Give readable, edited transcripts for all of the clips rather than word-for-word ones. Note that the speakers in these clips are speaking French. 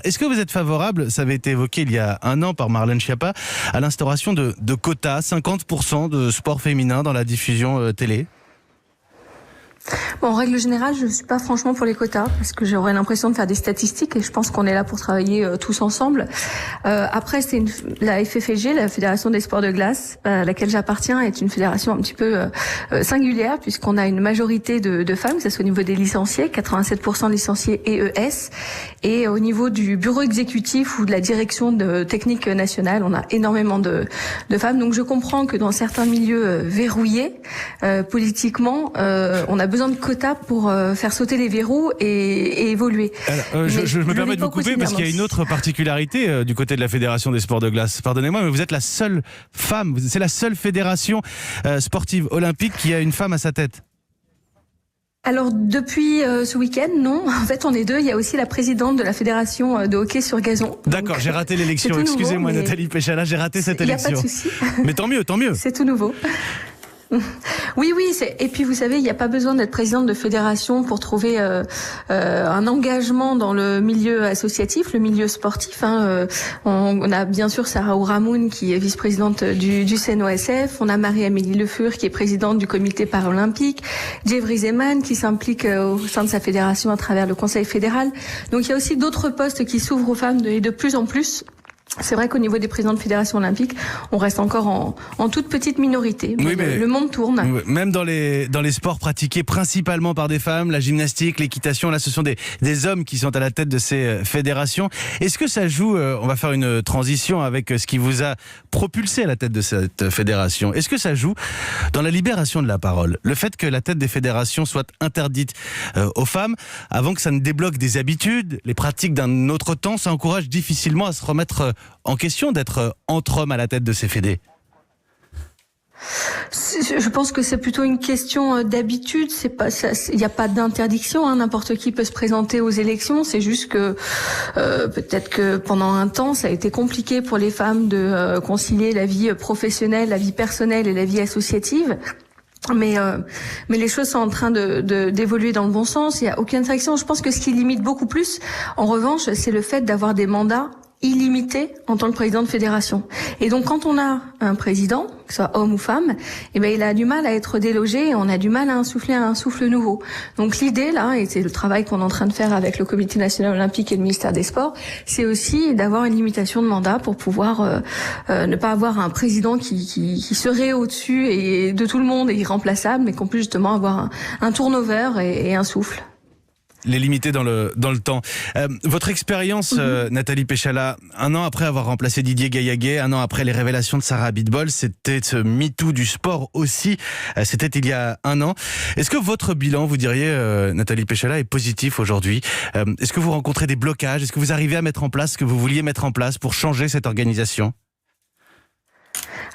Est-ce que vous êtes favorable, ça avait été évoqué il y a un an par Marlène Schiappa, à l'instauration de quotas, 50% de sport féminin dans la diffusion télé ? Bon, en règle générale, je ne suis pas franchement pour les quotas parce que j'aurais l'impression de faire des statistiques et je pense qu'on est là pour travailler tous ensemble. Après, c'est la FFG, la Fédération des sports de glace, à laquelle j'appartiens, est une fédération un petit peu singulière puisqu'on a une majorité de femmes, que ce soit au niveau des licenciés, 87% de licenciés EES, et au niveau du bureau exécutif ou de la direction technique nationale, on a énormément de femmes. Donc je comprends que dans certains milieux verrouillés politiquement, on a besoin de quotas pour faire sauter les verrous et évoluer. Alors, je me permets de vous couper parce qu'il y a une autre particularité du côté de la Fédération des sports de glace. Pardonnez-moi, mais vous êtes la seule femme, c'est la seule fédération sportive olympique qui a une femme à sa tête. Alors depuis ce week-end, non. En fait, on est deux. Il y a aussi la présidente de la fédération de hockey sur gazon. D'accord, j'ai raté l'élection. Excusez-moi, mais... Nathalie Péchala, j'ai raté cette élection. Il n'y a pas de souci. Mais tant mieux, tant mieux. C'est tout nouveau. Oui, et puis vous savez, il n'y a pas besoin d'être présidente de fédération pour trouver un engagement dans le milieu associatif, le milieu sportif. On a bien sûr Sarah Ouramoun qui est vice-présidente du CNOSF, on a Marie-Amélie Le Fur qui est présidente du comité paralympique, Jeffrey Zeman qui s'implique au sein de sa fédération à travers le Conseil fédéral. Donc il y a aussi d'autres postes qui s'ouvrent aux femmes et de plus en plus. C'est vrai qu'au niveau des présidents de fédération olympique, on reste encore en toute petite minorité. Mais, le monde tourne. Même dans les sports pratiqués principalement par des femmes, la gymnastique, l'équitation, là ce sont des hommes qui sont à la tête de ces fédérations. Est-ce que ça joue, on va faire une transition avec ce qui vous a propulsé à la tête de cette fédération. Est-ce que ça joue dans la libération de la parole ? Le fait que la tête des fédérations soit interdite aux femmes, avant que ça ne débloque des habitudes, les pratiques d'un autre temps, ça encourage difficilement à se remettre en question d'être entre hommes à la tête de ces fédés? Je pense que c'est plutôt une question d'habitude. C'est pas, il n'y a pas d'interdiction. N'importe qui peut se présenter aux élections. C'est juste que peut-être que pendant un temps, ça a été compliqué pour les femmes de concilier la vie professionnelle, la vie personnelle et la vie associative. Mais les choses sont en train d'évoluer dans le bon sens. Il n'y a aucune interdiction. Je pense que ce qui limite beaucoup plus, en revanche, c'est le fait d'avoir des mandats illimité en tant que président de fédération. Et donc quand on a un président, que ce soit homme ou femme, il a du mal à être délogé et on a du mal à insuffler un souffle nouveau. Donc l'idée là, et c'est le travail qu'on est en train de faire avec le Comité national olympique et le ministère des Sports, c'est aussi d'avoir une limitation de mandat pour pouvoir ne pas avoir un président qui serait au-dessus et de tout le monde et irremplaçable, mais qu'on puisse justement avoir un turnover et un souffle. Les limiter dans le temps. Votre expérience, Nathalie Péchala, un an après avoir remplacé Didier Gaillaguet, un an après les révélations de Sarah Abitbol, c'était ce MeToo du sport aussi, c'était il y a un an. Est-ce que votre bilan, vous diriez, Nathalie Péchala, est positif aujourd'hui ? Est-ce que vous rencontrez des blocages ? Est-ce que vous arrivez à mettre en place ce que vous vouliez mettre en place pour changer cette organisation ?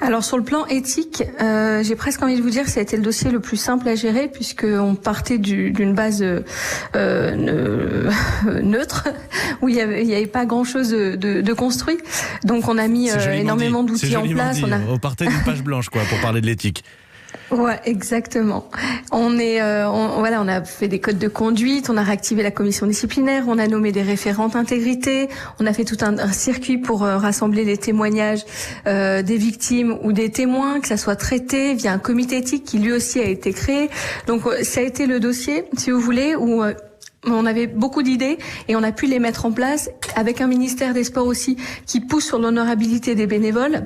Alors sur le plan éthique, j'ai presque envie de vous dire que ça a été le dossier le plus simple à gérer puisqu'on partait d'une base neutre où il y avait pas grand-chose de construit. Donc on a mis énormément d'outils en place. On partait d'une page blanche quoi pour parler de l'éthique. Ouais, exactement. On a fait des codes de conduite, on a réactivé la commission disciplinaire, on a nommé des référentes intégrité, on a fait tout un circuit pour rassembler les témoignages des victimes ou des témoins, que ça soit traité via un comité éthique qui lui aussi a été créé. Donc ça a été le dossier, si vous voulez, où on avait beaucoup d'idées et on a pu les mettre en place avec un ministère des Sports aussi qui pousse sur l'honorabilité des bénévoles.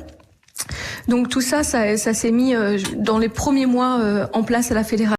Donc tout ça s'est mis dans les premiers mois en place à la fédération.